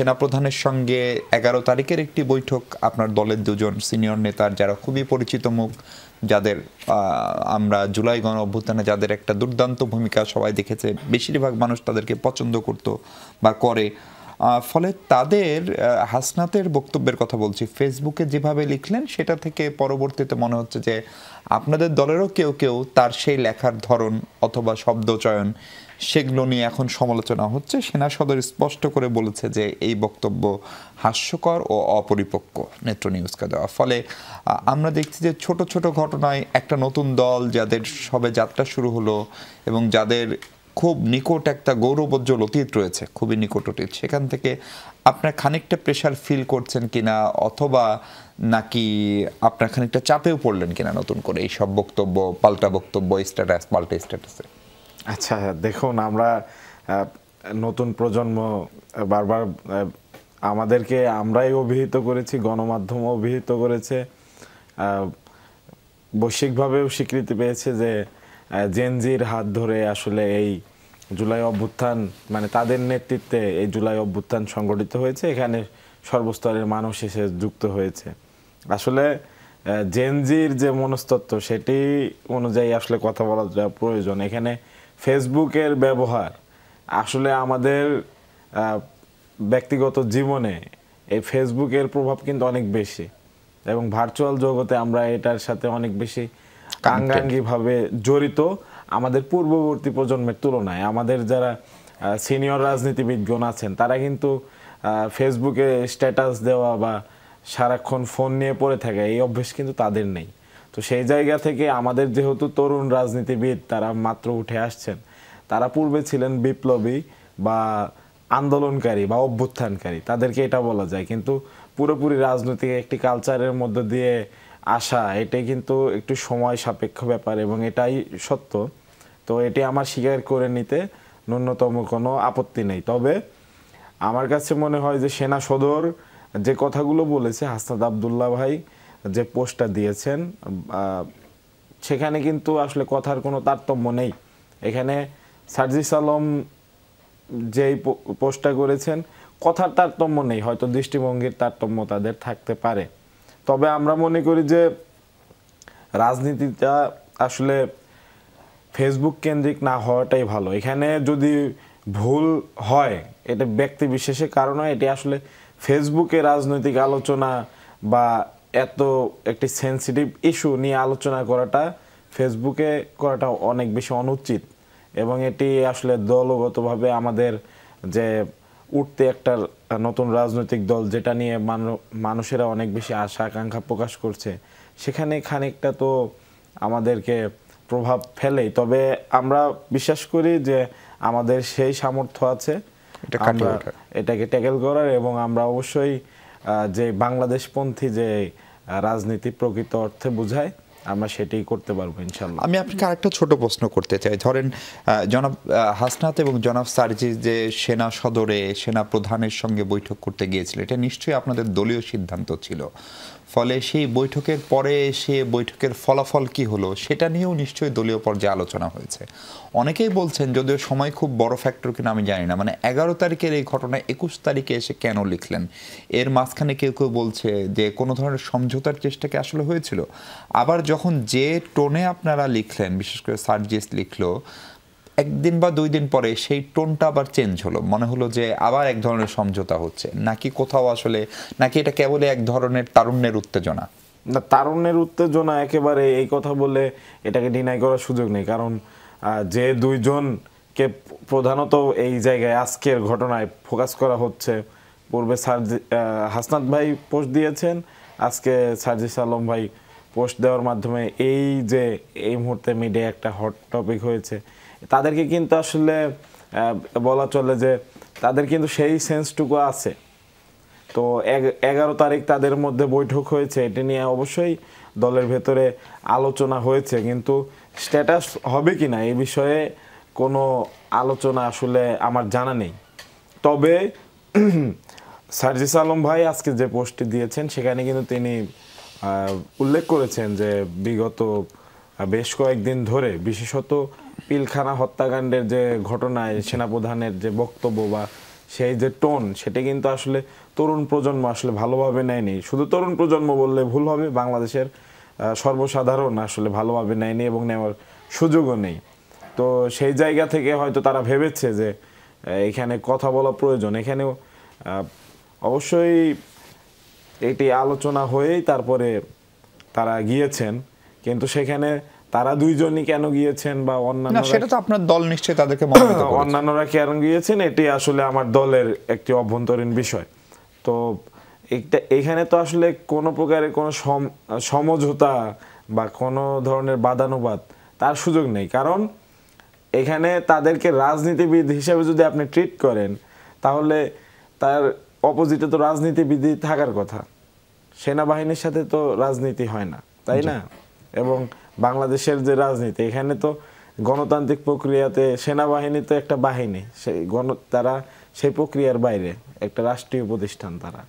সেনাপ্রধানের সঙ্গে ১১ তারিখের একটি বৈঠক আপনার দলের দুজন সিনিয়র নেতার যারা খুবই পরিচিত মুখ, যাদের আমরা জুলাই গণ অভ্যুত্থানে যাদের একটা দুর্দান্ত ভূমিকা সবাই দেখেছে, বেশিরভাগ মানুষ তাদেরকে পছন্দ করত বা করে। ফলে তাদের হাসনাতের বক্তব্যের কথা বলছি, ফেসবুকে যেভাবে লিখলেন সেটা থেকে পরবর্তীতে মনে হচ্ছে যে আপনাদের দলেরও কেউ কেউ তার সেই লেখার ধরন অথবা শব্দচয়ন সেগুলো নিয়ে এখন সমালোচনা হচ্ছে। সেনা সদর স্পষ্ট করে বলেছে যে এই বক্তব্য হাস্যকর ও অপরিপক্ক নেত্র নিউজকে দেওয়া। ফলে আমরা দেখছি যে ছোট ছোট ঘটনায় একটা নতুন দল যাদের সবে যাত্রা শুরু হলো এবং যাদের খুব নিকট একটা গৌরবোজ্জ্বল অতীত রয়েছে, খুবই নিকট অতীত, সেখান থেকে আপনার খানিকটা প্রেশার ফিল করছেন কিনা, অথবা নাকি আপনার খানিকটা চাপেও পড়লেন কিনা নতুন করে এই সব বক্তব্য, পাল্টা বক্তব্য, স্ট্যাটাস পাল্টা স্ট্যাটাসে? আচ্ছা দেখুন, আমরা নতুন প্রজন্ম বারবার আমাদেরকে আমরাই অভিহিত করেছি, গণমাধ্যম অভিহিত করেছে, বৈশ্বিকভাবেও স্বীকৃতি পেয়েছে যে জেনজির হাত ধরে আসলে এই জুলাই অভ্যুত্থান, মানে তাদের নেতৃত্বে এই জুলাই অভ্যুত্থান সংগঠিত হয়েছে। এখানে সর্বস্তরের মানুষ এসে যুক্ত হয়েছে। আসলে জেনজির যে মনস্তত্ত্ব সেটি অনুযায়ী আসলে কথা বলা প্রয়োজন। এখানে ফেসবুকের ব্যবহার আসলে আমাদের ব্যক্তিগত জীবনে এই ফেসবুকের প্রভাব কিন্তু অনেক বেশি, এবং ভার্চুয়াল জগতে আমরা এটার সাথে অনেক বেশি আঙ্গাঙ্গিভাবে জড়িত আমাদের পূর্ববর্তী প্রজন্মের তুলনায়। আমাদের যারা সিনিয়র রাজনীতিবিদগণ আছেন তারা কিন্তু ফেসবুকে স্ট্যাটাস দেওয়া বা সারাক্ষণ ফোন নিয়ে পড়ে থাকা এই অভ্যেস কিন্তু তাদের নেই। তো সেই জায়গা থেকে আমাদের যেহেতু তরুণ রাজনীতিবিদ তারা মাত্র উঠে আসছেন, তারা পূর্বে ছিলেন বিপ্লবী বা আন্দোলনকারী বা অভ্যুত্থানকারী, তাদেরকে এটা বলা যায়। কিন্তু পুরোপুরি রাজনৈতিক একটি কালচারের মধ্য দিয়ে আসা, এটাই কিন্তু একটু সময় সাপেক্ষ ব্যাপার এবং এটাই সত্য। তো এটি আমার স্বীকার করে নিতে ন্যূনতম কোনো আপত্তি নেই। তবে আমার কাছে মনে হয় যে সেনা সদর যে কথাগুলো বলেছে, হাসনাত আবদুল্লাহ ভাই যে পোস্টটা দিয়েছেন, সেখানে কিন্তু আসলে কথার কোনো তারতম্য নেই। এখানে সার্জিস আলম যেই পোস্টটা করেছেন কথার তারতম্য নেই, হয়তো দৃষ্টিভঙ্গির তারতম্য তাদের থাকতে পারে। তবে আমরা মনে করি যে রাজনীতিটা আসলে ফেসবুক কেন্দ্রিক না হওয়াটাই ভালো। এখানে যদি ভুল হয় এটা ব্যক্তি বিশেষের কারণে, এটি আসলে ফেসবুকে রাজনৈতিক আলোচনা বা এত একটি সেন্সিটিভ ইস্যু নিয়ে আলোচনা করাটা ফেসবুকে করাটা অনেক বেশি অনুচিত, এবং এটি আসলে দলগতভাবে আমাদের যে উঠতে একটা নতুন রাজনৈতিক দল যেটা নিয়ে মানুষেরা অনেক বেশি আশা আকাঙ্ক্ষা প্রকাশ করছে, সেখানে খানিকটা তো আমাদেরকে প্রভাব ফেলেই। তবে আমরা বিশ্বাস করি যে আমাদের সেই সামর্থ্য আছে এটাকে ট্যাকেল করার, এবং আমরা অবশ্যই যে বাংলাদেশপন্থী যে রাজনীতি প্রকৃত অর্থে বোঝায় আমরা সেটাই করতে পারবো ইনশাল্লাহ। আমি আপনাকে আরেকটা ছোট প্রশ্ন করতে চাই। ধরেন জনাব হাসনাত এবং জনাব সার্জিস যে সেনা সদরে সেনা প্রধানের সঙ্গে বৈঠক করতে গিয়েছিল, এটা নিশ্চয়ই আপনাদের দলীয় সিদ্ধান্ত ছিল। ফলে সেই বৈঠকের পরে সে বৈঠকের ফলাফল কি হলো সেটা নিয়েও নিশ্চয়ই দলীয় পর্যায়ে আলোচনা হয়েছে। অনেকেই বলছেন, যদিও সময় খুব বড় ফ্যাক্টর কিনা আমি জানি না, মানে ১১ তারিখের এই ঘটনা ২১ তারিখে এসে কেন লিখলেন? এর মাঝখানে কেউ কেউ বলছে যে কোনো ধরনের সমঝোতার চেষ্টা কি আসলে হয়েছিল? আবার যখন যে টোনে আপনারা লিখলেন, বিশেষ করে সার্জিস লিখলো, একদিন বা ২ দিন পরে সেই টোনটা আবার চেঞ্জ হলো, মনে হলো যে আবার এক ধরনের সমঝোতা হচ্ছে, নাকি কোথাও আসলে, নাকি এটা কেবলই এক ধরনের তারুণ্যের উত্তেজনা? না, তারুণ্যের উত্তেজনা একেবারে এই কথা বলে এটাকে ডিনাই করার সুযোগ নেই। কারণ যে দুইজনকে প্রধানত এই জায়গায় আজকের ঘটনায় ফোকাস করা হচ্ছে, পূর্বে হাসনাত ভাই পোস্ট দিয়েছেন, আজকে সার্জিস আলম ভাই পোস্ট দেওয়ার মাধ্যমে এই যে এই মুহূর্তে মিডিয়া একটা হট টপিক হয়েছে, তাদেরকে কিন্তু আসলে বলা চলে যে তাদের কিন্তু সেই সেন্সটুকু আছে। তো ১১ তারিখ তাদের মধ্যে বৈঠক হয়েছে, এটি নিয়ে অবশ্যই দলের ভেতরে আলোচনা হয়েছে, কিন্তু স্ট্যাটাস হবে কিনা এই বিষয়ে কোনো আলোচনা আসলে আমার জানা নেই। তবে সার্জিস আলম ভাই আজকে যে পোস্টটি দিয়েছেন সেখানে কিন্তু তিনি উল্লেখ করেছেন যে বিগত বেশ কয়েকদিন ধরে, বিশেষত পিলখানা হত্যাকাণ্ডের যে ঘটনায় সেনাপ্রধানের যে বক্তব্য বা সেই যে টোন, সেটা কিন্তু আসলে তরুণ প্রজন্ম আসলে ভালোভাবে নেয়নি। শুধু তরুণ প্রজন্ম বললে ভুল হবে, বাংলাদেশের সর্বসাধারণ আসলে ভালোভাবে নেয়নি এবং নেওয়ার সুযোগও নেই। তো সেই জায়গা থেকে হয়তো তারা ভেবেছে যে এখানে কথা বলা প্রয়োজন। এখানেও অবশ্যই এটি আলোচনা হয়েই তারপরে তারা গিয়েছেন, কিন্তু সেখানে তারা দুইজনই কেন গিয়েছেন বা না, সেটা তো আপনার দল নিশ্চয়ই তাদেরকে মনোনীত করেছে। অন্যান্যরা কেন গিয়েছেন এটি আসলে আমার দলের একটি অভ্যন্তরীণ বিষয়। তো এখানে তো আসলে কোনো প্রকারের কোনো সমঝোতা বা কোনো ধরনের বাদানুবাদ তার সুযোগ নেই, কারণ এখানে তাদেরকে রাজনীতিবিদ হিসেবে যদি আপনি ট্রিট করেন তাহলে তার অপোজিটে তো রাজনীতিবিদ থাকার কথা। সেনাবাহিনীর সাথে তো রাজনীতি হয় না, তাই না? এবং বাংলাদেশের যে রাজনীতি, এখানে তো গণতান্ত্রিক প্রক্রিয়াতে সেনাবাহিনী তো একটা বাহিনী, তারা সেই প্রক্রিয়ার বাইরে একটা রাষ্ট্রীয় প্রতিষ্ঠান তারা।